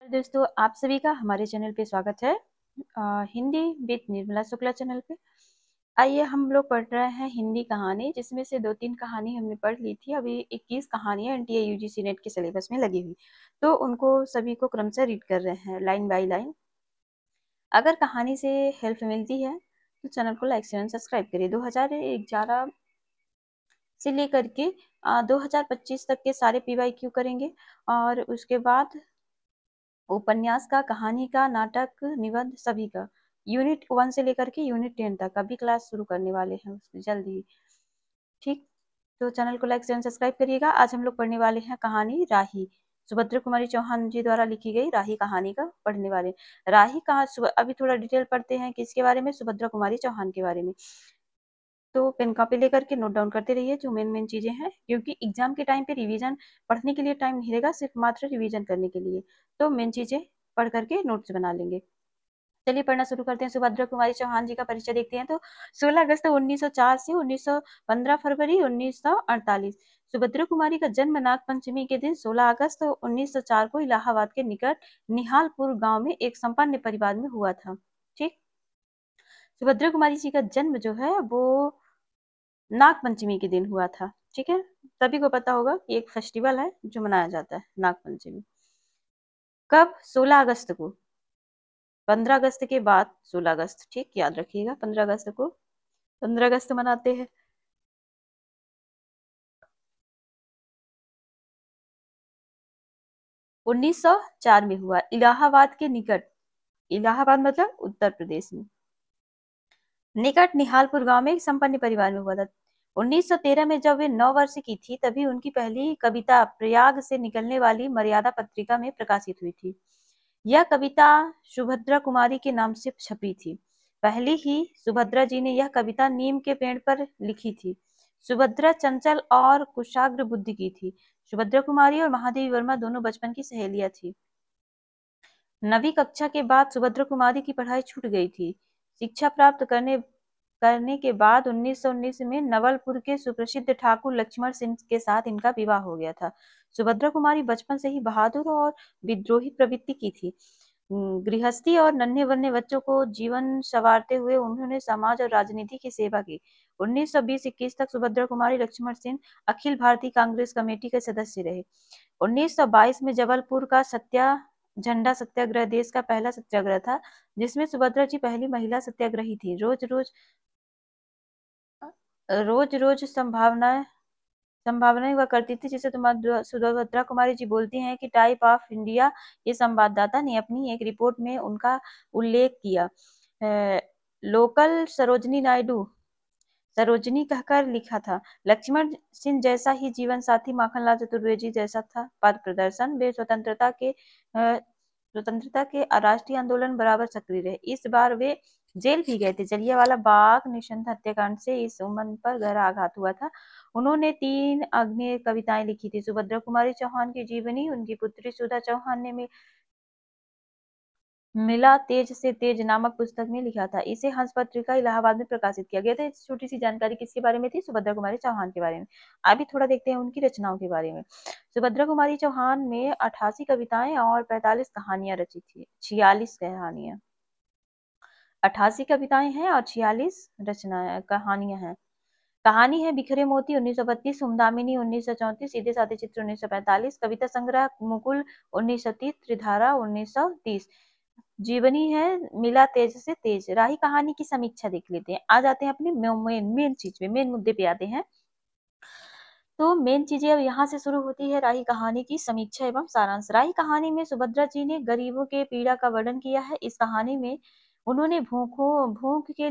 दोस्तों, आप सभी का हमारे चैनल पे स्वागत है। हिंदी विद निर्मला शुक्ला चैनल पे। आइए हम लोग पढ़ रहे हैं हिंदी कहानी, जिसमें से 2-3 कहानी हमने पढ़ ली थी। अभी 21 कहानियां एनटीए यूजीसी नेट के सिलेबस में लगी हुई, तो उनको सभी को क्रमशः रीड कर रहे हैं लाइन बाय लाइन। अगर कहानी से हेल्प मिलती है तो चैनल को लाइक शेयर सब्सक्राइब करिए। 2011 से लेकर के 2025 तक के सारे PYQ करेंगे, और उसके बाद उपन्यास का, कहानी का, नाटक, निबंध सभी का यूनिट 1 से लेकर के यूनिट 10 तक अभी क्लास शुरू करने वाले हैं जल्द ही। ठीक, तो चैनल को लाइक शेयर सब्सक्राइब करिएगा। आज हम लोग पढ़ने वाले हैं कहानी राही। सुभद्रा कुमारी चौहान जी द्वारा लिखी गई राही कहानी का पढ़ने वाले। राही कहा, अभी थोड़ा डिटेल पढ़ते हैं किसके बारे में, सुभद्रा कुमारी चौहान के बारे में। तो पेन कॉपी लेकर के नोट डाउन करते रहिए जो मेन चीजें हैं, क्योंकि एग्जाम के टाइम पे रिवीजन पढ़ने के लिए टाइम नहीं रहेगा, सिर्फ मात्र रिवीजन करने के लिए। तो मेन चीजें पढ़ करके नोट्स बना लेंगे। चलिए पढ़ना शुरू करते हैं। सुभद्रा कुमारी चौहान जी का परिचय देखते हैं। तो 16 अगस्त 1904 से 15 फरवरी 1948। सुभद्रा कुमारी का जन्म नाग पंचमी के दिन 16 अगस्त 1904 को इलाहाबाद के निकट निहालपुर गांव में एक संपन्न परिवार में हुआ था। ठीक, सुभद्रा कुमारी जी का जन्म जो है वो नाग पंचमी के दिन हुआ था। ठीक है, सभी को पता होगा कि एक फेस्टिवल है जो मनाया जाता है नाग पंचमी। कब? 16 अगस्त को। 15 अगस्त के बाद 16 अगस्त, ठीक याद रखिएगा। 15 अगस्त को 15 अगस्त मनाते हैं। उन्नीस सौ चार में हुआ, इलाहाबाद के निकट। इलाहाबाद मतलब उत्तर प्रदेश में, निकट निहालपुर गांव में एक संपन्न परिवार में हुआ था। 1913 में जब वे 9 वर्ष की थी, तभी उनकी पहली कविता प्रयाग से निकलने वाली मर्यादा पत्रिका में प्रकाशित हुई थी। यह कविता सुभद्रा कुमारी के नाम से छपी थी। पहली ही सुभद्रा जी ने यह कविता नीम के पेड़ पर लिखी थी। सुभद्रा चंचल और कुशाग्र बुद्धि की थी। सुभद्रा कुमारी और महादेवी वर्मा दोनों बचपन की सहेलियां थी। 9वीं कक्षा के बाद सुभद्रा कुमारी की पढ़ाई छूट गई थी। शिक्षा प्राप्त करने के बाद 1919 में नवलपुर के सुप्रसिद्ध ठाकुर लक्ष्मण सिंह के साथ इनका विवाह हो गया था। सुभद्रा कुमारी बचपन से ही बहादुर और विद्रोही प्रवृत्ति की थी। गृहस्थी और नन्हे बन्हे बच्चों को जीवन संवारते हुए उन्होंने समाज और राजनीति की सेवा की। 1920-21 तक सुभद्रा कुमारी लक्ष्मण सिंह अखिल भारतीय कांग्रेस कमेटी के सदस्य रहे। 1922 में जबलपुर का झंडा सत्याग्रह देश का पहला सत्याग्रह था, जिसमें सुभद्रा जी पहली महिला सत्याग्रही थी। रोज रोज संभावनाएं हुआ करती थी, जिसे सुभद्रा कुमारी जी बोलती हैं कि टाइप ऑफ इंडिया के संवाददाता ने अपनी एक रिपोर्ट में उनका उल्लेख किया। लोकल सरोजनी कहकर लिखा था। लक्ष्मण सिंह जैसा ही जीवन साथी माखनलाल चतुर्वेदी जैसा था। पद प्रदर्शन, वे स्वतंत्रता के राष्ट्रीय आंदोलन बराबर सक्रिय रहे। इस बार वे जेल भी गए थे। जलियांवाला बाग निशंस हत्याकांड से इस उम्र पर गहरा आघात हुआ था। उन्होंने 3 अग्नि कविताएं लिखी थी। सुभद्रा कुमारी चौहान की जीवनी उनकी पुत्री सुधा चौहान ने मिला तेज से तेज नामक पुस्तक में लिखा था। इसे हंस पत्रिका इलाहाबाद में प्रकाशित किया गया था। छोटी सी जानकारी किसके बारे में थी? सुभद्रा कुमारी चौहान के बारे में। अभी थोड़ा देखते हैं उनकी रचनाओं के बारे में। सुभद्रा कुमारी चौहान ने 88 कविताएं और 45 कहानियां रची थी। 46 कहानियां, 88 कविताएं हैं और 46 कहानियां हैं। कहानी है बिखरे मोती 1932, सुमदामिनी 1934, सीधे साधे चित्र 1945, कविता संग्रह मुकुल 1930, त्रिधारा 1930। जीवनी है मिला तेज से तेज। राही कहानी की समीक्षा देख लेते हैं। आ जाते हैं अपने मेन चीज पे, मेन मुद्दे पे आते हैं। तो मेन चीजें अब यहाँ से शुरू होती है राही कहानी की समीक्षा एवं सारांश। राही कहानी में सुभद्रा जी ने गरीबों के पीड़ा का वर्णन किया है। इस कहानी में उन्होंने भूख के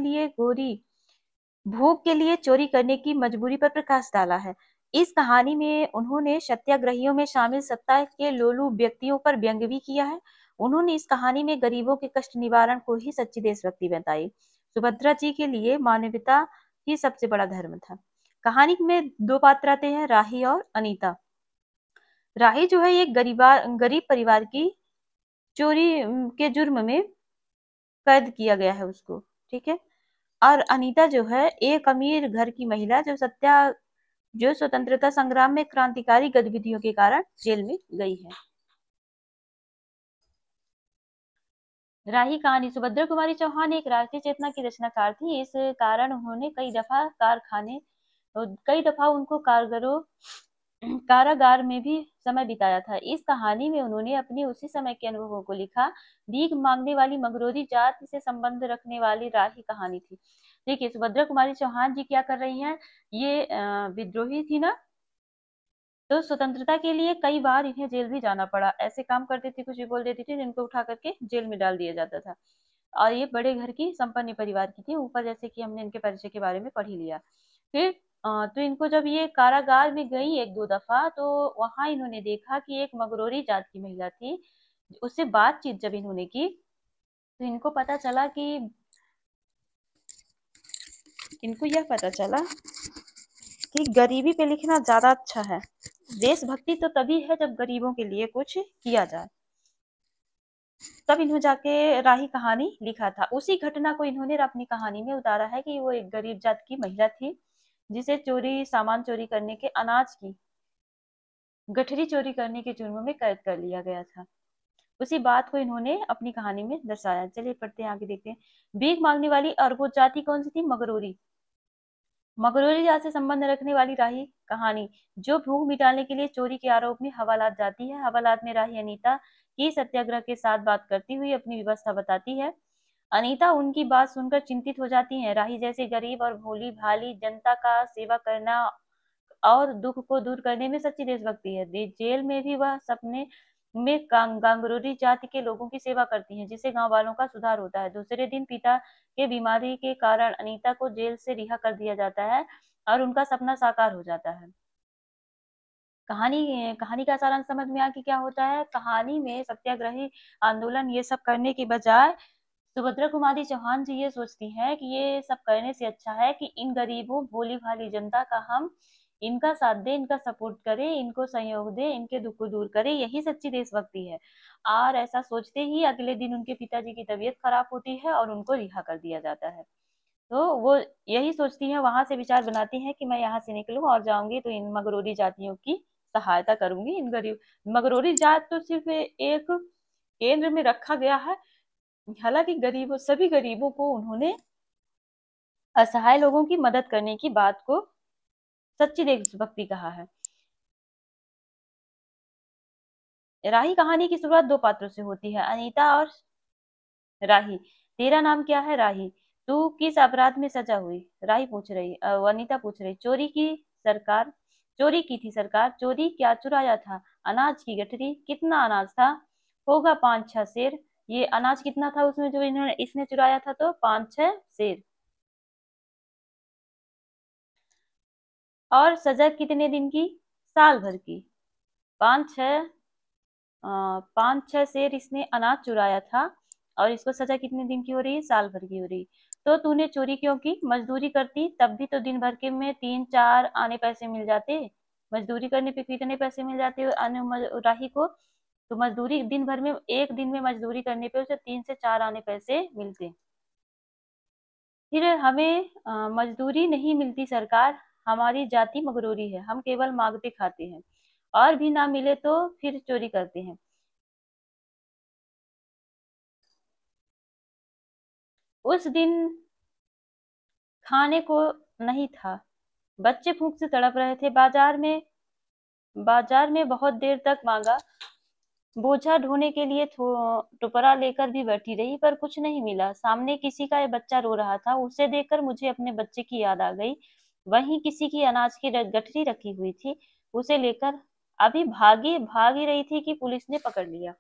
लिए चोरी करने की मजबूरी पर प्रकाश डाला है। इस कहानी में उन्होंने सत्याग्रहियों में शामिल सत्ता के लोलू व्यक्तियों पर व्यंग्य भी किया है। उन्होंने इस कहानी में गरीबों के कष्ट निवारण को ही सच्ची देशभक्ति बताई। सुभद्रा जी के लिए मानवता ही सबसे बड़ा धर्म था। कहानी में 2 पात्र आते हैं, राही और अनीता। राही जो है एक गरीब परिवार की चोरी के जुर्म में कैद किया गया है उसको, ठीक है। और अनीता जो है एक अमीर घर की महिला जो स्वतंत्रता संग्राम में क्रांतिकारी गतिविधियों के कारण जेल में गई है। राही कहानी। सुभद्रा कुमारी चौहान एक राष्ट्रीय चेतना की रचनाकार थी। इस कारण उन्होंने कई दफा उनको कारागार में भी समय बिताया था। इस कहानी में उन्होंने अपने उसी समय के अनुभवों को लिखा। भीख मांगने वाली मगरोरी जाति से संबंध रखने वाली राही कहानी थी। देखिए, सुभद्रा कुमारी चौहान जी क्या कर रही हैं, ये विद्रोही थी ना, तो स्वतंत्रता के लिए कई बार इन्हें जेल भी जाना पड़ा। ऐसे काम करती थी, कुछ भी बोल देती थी, जिनको उठा करके जेल में डाल दिया जाता था। और ये बड़े घर की संपन्न परिवार की थी, ऊपर जैसे कि हमने इनके परिचय के बारे में पढ़ ही लिया। फिर तो इनको जब ये कारागार में गई एक दो दफा, तो वहां इन्होंने देखा कि एक मगरोरी जात की महिला थी। उससे बातचीत जब इन्होंने की, तो इनको यह पता चला कि गरीबी पे लिखना ज्यादा अच्छा है। देशभक्ति तो तभी है जब गरीबों के लिए कुछ किया जाए। तब इन्होंने जाके राही कहानी लिखा था। उसी घटना को इन्होंने अपनी कहानी में उतारा है कि वो एक गरीब जात की महिला थी, जिसे सामान चोरी करने के, अनाज की गठरी चोरी करने के जुर्म में कैद कर लिया गया था। उसी बात को इन्होंने अपनी कहानी में दर्शाया। चलिए पढ़ते हैं, आगे देखते हैं। भीख मांगने वाली और वो जाति कौन सी थी? मगरोरी। मगरोली जात से संबंध रखने वाली राही कहानी, जो भूख मिटाने के लिए चोरी के आरोप में हवालात जाती है। हवालात में राही अनीता की सत्याग्रह के साथ बात करती हुई अपनी व्यवस्था बताती है। अनीता उनकी बात सुनकर चिंतित हो जाती हैं। राही जैसे गरीब और भोली भाली जनता का सेवा करना और दुख को दूर करने में सच्ची देशभक्ति है। जेल में भी वह सपने में गांगुरारी जाति के लोगों की सेवा करती हैं, जिससे गांव वालों का सुधार होता है। दूसरे दिन पिता के बीमारी के कारण अनीता को जेल से रिहा कर दिया जाता है और उनका सपना साकार हो जाता है। कहानी कहानी का सारांश समझ में आ कि क्या होता है। कहानी में सत्याग्रही आंदोलन ये सब करने की बजाय सुभद्रा कुमारी चौहान जी ये सोचती हैं कि ये सब करने से अच्छा है कि इन गरीबों भोली भाली जनता का हम इनका साथ दें, इनका सपोर्ट करें, इनको सहयोग दें, इनके दुख को दूर करें। यही सच्ची देशभक्ति है। और ऐसा सोचते ही अगले दिन उनके पिताजी की तबीयत खराब होती है और उनको रिहा कर दिया जाता है। तो वो यही सोचती हैं, वहां से विचार बनाती हैं कि मैं यहाँ से निकलूं और जाऊंगी तो इन मगरोरी जातियों की सहायता करूंगी। इन गरीब मगरोरी जात तो सिर्फ एक केंद्र में रखा गया है। हालांकि सभी गरीबों को उन्होंने असहाय लोगों की मदद करने की बात को सच्ची देशभक्ति कहा है। राही कहानी की शुरुआत दो पात्रों से होती है, अनीता और राही। तेरा नाम क्या है? राही। तू किस अपराध में सजा हुई? राही पूछ रही, अनीता पूछ रही। सरकार चोरी की थी सरकार। चोरी क्या चुराया था? अनाज की गठरी। कितना अनाज था? होगा 5-6 सेर। ये अनाज कितना था उसमें जो इसने चुराया था? तो 5-6 सेर। और सजा कितने दिन की? साल भर की। 5-6 इसने अनाज चुराया था और इसको सजा कितने दिन की हो रही है? साल भर की हो रही। तो तूने चोरी क्यों की? मजदूरी करती तब भी तो दिन भर के में 3-4 आने पैसे मिल जाते। मजदूरी करने पे कितने पैसे मिल जाते राही को? तो मजदूरी दिन भर में, एक दिन में मजदूरी करने पे उसे 3 से 4 आने पैसे मिलते। फिर हमें मजदूरी नहीं मिलती सरकार। हमारी जाति मगरूरी है, हम केवल मांगते खाते हैं और भी ना मिले तो फिर चोरी करते हैं। उस दिन खाने को नहीं था। बच्चे भूख से तड़प रहे थे। बाजार में बहुत देर तक मांगा। बोझा ढोने के लिए टुपरा लेकर भी बैठी रही, पर कुछ नहीं मिला। सामने किसी का बच्चा रो रहा था। उसे देखकर मुझे अपने बच्चे की याद आ गई। वहीं किसी की अनाज की गठरी रखी हुई थी। उसे लेकर अभी भाग ही रही थी कि पुलिस ने पकड़ लिया।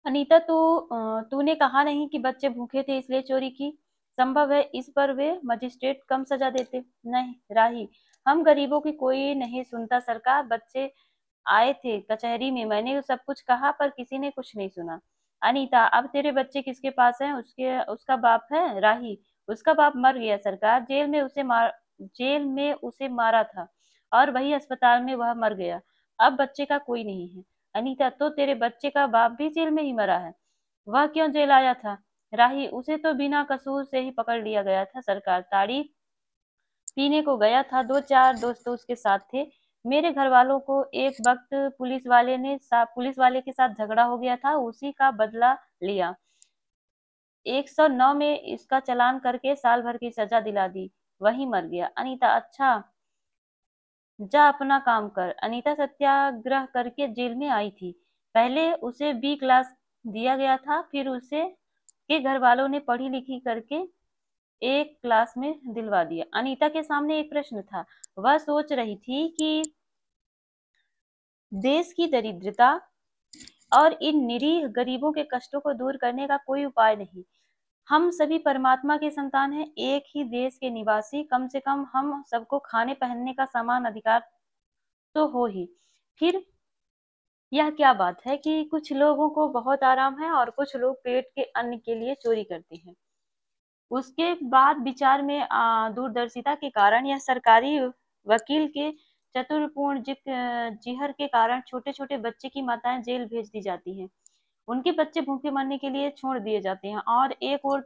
अनीता, तूने कहा नहीं कि बच्चे भूखे थे इसलिए चोरी की? संभव है इस पर वे मजिस्ट्रेट कम सजा देते। नहीं राही, हम गरीबों की कोई नहीं सुनता सरकार। बच्चे आए थे कचहरी में, मैंने सब कुछ कहा पर किसी ने कुछ नहीं सुना। अनीता, अब तेरे बच्चे किसके पास हैं? उसका बाप है? राही, उसका बाप मर गया सरकार। जेल में उसे मारा था और वही अस्पताल में वह मर गया। अब बच्चे का कोई नहीं है। अनीता, तो तेरे बच्चे का बाप भी जेल में ही मरा है? वह क्यों जेल आया था? राही, उसे तो बिना कसूर से ही पकड़ लिया गया था सरकार। ताड़ी पीने को गया था, 2-4 दोस्त उसके साथ थे। मेरे घर वालों को एक वक्त पुलिस वाले के साथ झगड़ा हो गया था, उसी का बदला लिया। 109 में इसका चालान करके साल भर की सजा दिला दी, वही मर गया। अनीता: अच्छा, जा अपना काम कर। अनीता सत्याग्रह करके जेल में आई थी। पहले उसे बी क्लास दिया गया था, फिर उसे के घर वालों ने पढ़ी लिखी करके एक क्लास में दिलवा दिया। अनीता के सामने एक प्रश्न था। वह सोच रही थी कि देश की दरिद्रता और इन निरीह गरीबों के कष्टों को दूर करने का कोई उपाय नहीं। हम सभी परमात्मा के संतान हैं, एक ही देश के निवासी, कम से कम हम सबको खाने पहनने का समान अधिकार तो हो ही। फिर यह क्या बात है कि कुछ लोगों को बहुत आराम है और कुछ लोग पेट के अन्न के लिए चोरी करते हैं। उसके बाद विचार में दूरदर्शिता के कारण या सरकारी वकील के चतुरपूर्ण जिहर के कारण छोटे छोटे बच्चे की माताएं जेल भेज दी जाती हैं। उनके बच्चे भूखे मरने के लिए छोड़ दिए जाते हैं, और एक और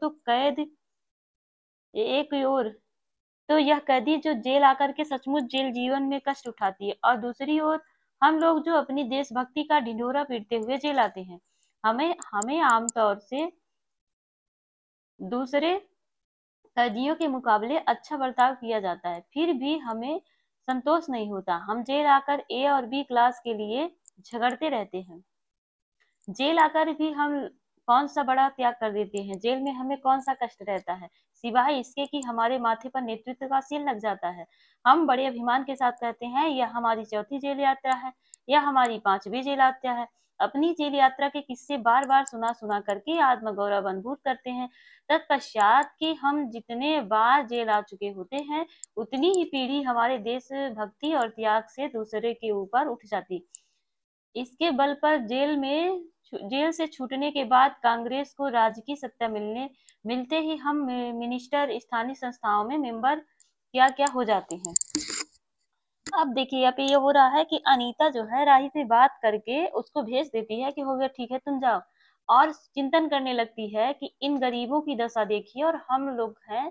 तो यह कैदी जो जेल आकर के सचमुच जेल जीवन में कष्ट उठाती है, और दूसरी ओर हम लोग जो अपनी देशभक्ति का ढिंढोरा पीटते हुए जेल आते हैं। हमें हमें आमतौर से दूसरे कैदियों के मुकाबले अच्छा बर्ताव किया जाता है, फिर भी हमें संतोष नहीं होता। हम जेल आकर ए और बी क्लास के लिए झगड़ते रहते हैं। जेल आकर भी हम कौन सा बड़ा त्याग कर देते हैं। जेल में हमें कौन सा कष्ट रहता है, सिवाय इसके कि हमारे माथे पर नेतृत्व का सील लग जाता है। हम बड़े अभिमान के साथ कहते हैं, यह हमारी चौथी जेल यात्रा है, यह हमारी 5वीं जेल यात्रा है। अपनी जेल यात्रा के किस्से बार बार सुना सुना करके आत्मगौरव अनुभूत करते हैं। तत्पश्चात कि हम जितने बार जेल आ चुके होते हैं, उतनी ही पीढ़ी हमारे देश भक्ति और त्याग से दूसरे के ऊपर उठ जाती। इसके बल पर जेल से छूटने के बाद कांग्रेस को राज्य की सत्ता मिलते ही हम मिनिस्टर, स्थानीय संस्थाओं में मेंबर क्या क्या हो जाते हैं। अब देखिए, यहाँ पे ये हो रहा है कि अनीता जो है राही से बात करके उसको भेज देती है कि हो गया, ठीक है, तुम जाओ, और चिंतन करने लगती है कि इन गरीबों की दशा देखिए, और हम लोग हैं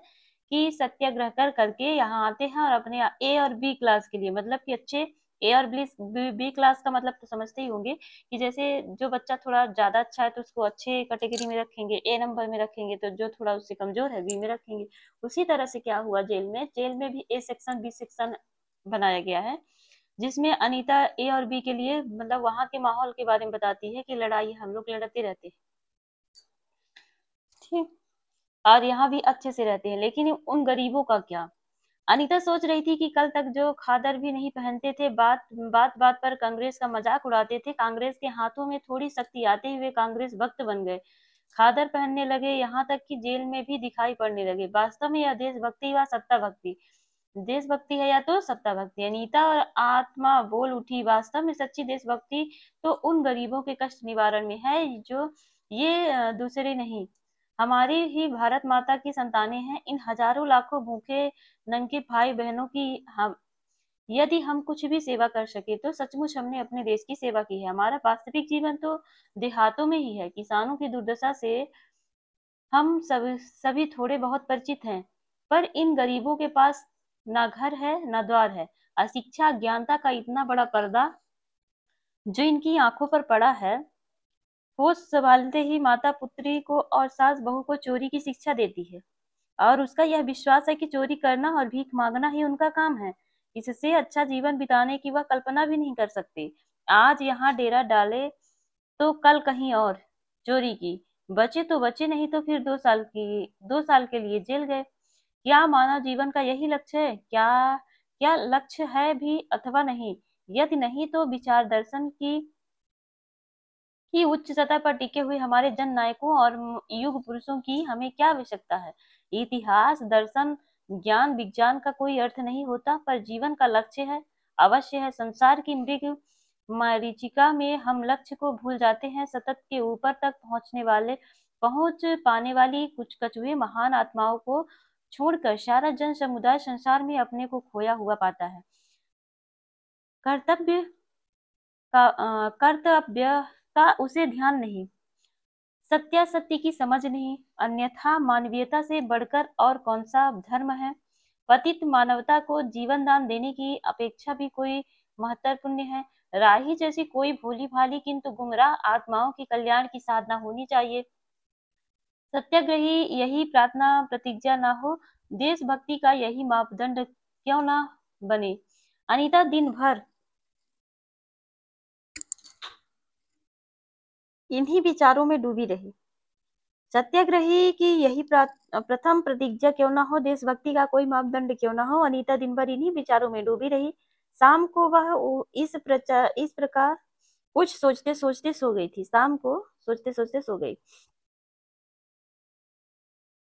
कि सत्याग्रह कर करके यहाँ आते हैं और अपने ए और बी क्लास के लिए, मतलब कि अच्छे ए और बी क्लास का मतलब तो समझते ही होंगे कि जैसे जो बच्चा थोड़ा ज्यादा अच्छा है तो उसको अच्छे कैटेगरी में रखेंगे, ए नंबर में रखेंगे, तो जो थोड़ा उससे कमजोर है बी में रखेंगे। उसी तरह से क्या हुआ, जेल में भी ए सेक्शन बी सेक्शन बनाया गया है, जिसमें अनीता ए और बी के लिए, मतलब वहां के माहौल के बारे में बताती है कि लड़ाई हम लोग लड़ते रहते हैं, ठीक, और यहाँ भी अच्छे से रहते हैं, लेकिन उन गरीबों का क्या। अनीता सोच रही थी कि कल तक जो खादर भी नहीं पहनते थे, बात बात बात पर कांग्रेस का मजाक उड़ाते थे, कांग्रेस के हाथों में थोड़ी शक्ति आते हुए कांग्रेस भक्त बन गए, खादर पहनने लगे, यहाँ तक कि जेल में भी दिखाई पड़ने लगे। वास्तव में यह देशभक्ति व सत्ता भक्ति, देशभक्ति है या तो सत्ता भक्ति। अनीता और आत्मा बोल उठी, वास्तव में सच्ची देशभक्ति तो उन गरीबों के कष्ट निवारण में है, जो ये दूसरे नहीं, हमारी ही भारत माता की संतानें हैं। इन हजारों लाखों भूखे नंगे भाई बहनों की हम यदि हम कुछ भी सेवा कर सके तो सचमुच हमने अपने देश की सेवा की है। हमारा वास्तविक जीवन तो देहातों में ही है। किसानों की दुर्दशा से हम सभी थोड़े बहुत परिचित हैं, पर इन गरीबों के पास ना घर है ना द्वार है। अशिक्षा अज्ञानता का इतना बड़ा पर्दा जो इनकी आंखों पर पड़ा है, होश संभालते ही माता पुत्री को और सास बहू को चोरी की शिक्षा देती है, और उसका यह विश्वास है कि चोरी करना और भीख मांगना ही उनका काम है। इससे अच्छा जीवन बिताने की वह कल्पना भी नहीं कर सकते। आज यहाँ डेरा डाले तो कल कहीं और चोरी की, बचे तो बचे, नहीं तो फिर 2 साल के लिए जेल गए। क्या मानव जीवन का यही लक्ष्य है? क्या क्या लक्ष्य है भी अथवा नहीं? यदि नहीं तो विचार दर्शन की उच्च सतह पर टिके हुए हमारे जन नायकों और युग पुरुषों की हमें क्या आवश्यकता है? इतिहास, दर्शन, ज्ञान, विज्ञान का कोई अर्थ नहीं होता, पर जीवन का लक्ष्य है, अवश्य है। संसार की मृग मरीचिका में हम लक्ष्य को भूल जाते हैं। सतत के ऊपर तक पहुंच पाने वाली कुछ कछुए महान आत्माओं को छोड़कर सारा जन समुदाय संसार में अपने को खोया हुआ पाता है। कर्तव्य कर्तव्य का उसे ध्यान नहीं, सत्यासत्य की समझ नहीं, अन्यथा मानवीयता से बढ़कर और कौन सा धर्म है। पतित मानवता को जीवन दान देने की अपेक्षा भी कोई महत्वपूर्ण है। राही जैसी कोई भोली भाली किंतु गुमराह आत्माओं के कल्याण की साधना होनी चाहिए। सत्याग्रही यही प्रार्थना प्रतिज्ञा ना हो, देशभक्ति का यही मापदंड क्यों ना बने। अनीता दिन भर इन्हीं विचारों में डूबी रही। सत्याग्रही की यही प्रथम प्रतिज्ञा क्यों ना हो, देशभक्ति का कोई मापदंड क्यों ना हो। अनीता दिन भर इन्हीं विचारों में डूबी रही। शाम को वह इस प्रकार कुछ सोचते सोचते सो गई थी। शाम को सोचते सोचते सो गई।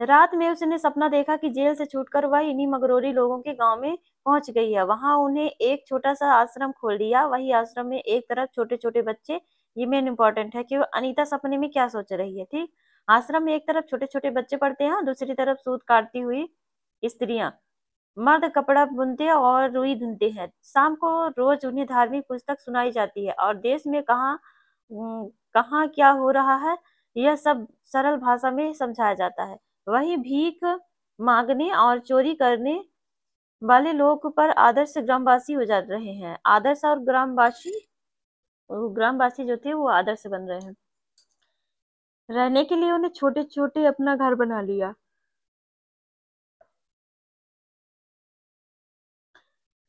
रात में उसने सपना देखा कि जेल से छूटकर वह इन्हीं मगरोरी लोगों के गांव में पहुंच गई है। वहां उन्हें एक छोटा सा आश्रम खोल दिया। वही आश्रम में एक तरफ छोटे छोटे बच्चे, ये मेन इंपॉर्टेंट है कि अनीता सपने में क्या सोच रही है। ठीक, आश्रम में एक तरफ छोटे छोटे बच्चे पढ़ते हैं, दूसरी तरफ सूत काटती हुई स्त्रियां, मर्द कपड़ा बुनते और रुई धुनते हैं। शाम को रोज उन्हें धार्मिक पुस्तक सुनाई जाती है और देश में कहाँ क्या हो रहा है यह सब सरल भाषा में समझाया जाता है। वही भीख मांगने और चोरी करने वाले लोग पर आदर्श ग्रामवासी हो जा रहे हैं। आदर्श और ग्रामवासी जो थे वो आदर्श बन रहे हैं। रहने के लिए उन्हें छोटे छोटे अपना घर बना लिया।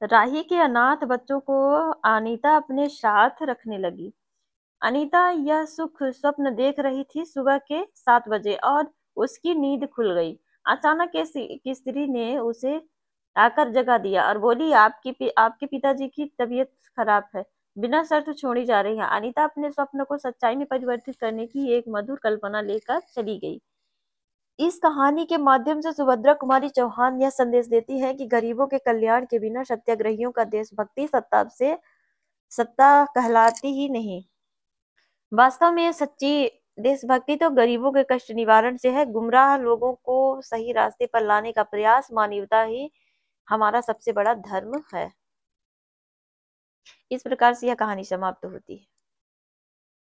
राही के अनाथ बच्चों को अनीता अपने साथ रखने लगी। अनीता यह सुख स्वप्न देख रही थी सुबह के 7 बजे और उसकी नींद खुल गई। अचानक किसी स्त्री ने उसे आकर जगा दिया और बोली, आपके पिताजी की तबीयत खराब है, बिना शर्त छोड़ी जा रही है। अनीता अपने स्वप्न को सच्चाई में परिवर्तित करने की एक मधुर कल्पना लेकर चली गई। इस कहानी के माध्यम से सुभद्रा कुमारी चौहान यह संदेश देती है कि गरीबों के कल्याण के बिना सत्याग्रहियों का देशभक्ति सत्ता कहलाती ही नहीं। वास्तव में सच्ची देशभक्ति तो गरीबों के कष्ट निवारण से है। गुमराह लोगों को सही रास्ते पर लाने का प्रयास मानवता ही हमारा सबसे बड़ा धर्म है। इस प्रकार से यह कहानी समाप्त होती है।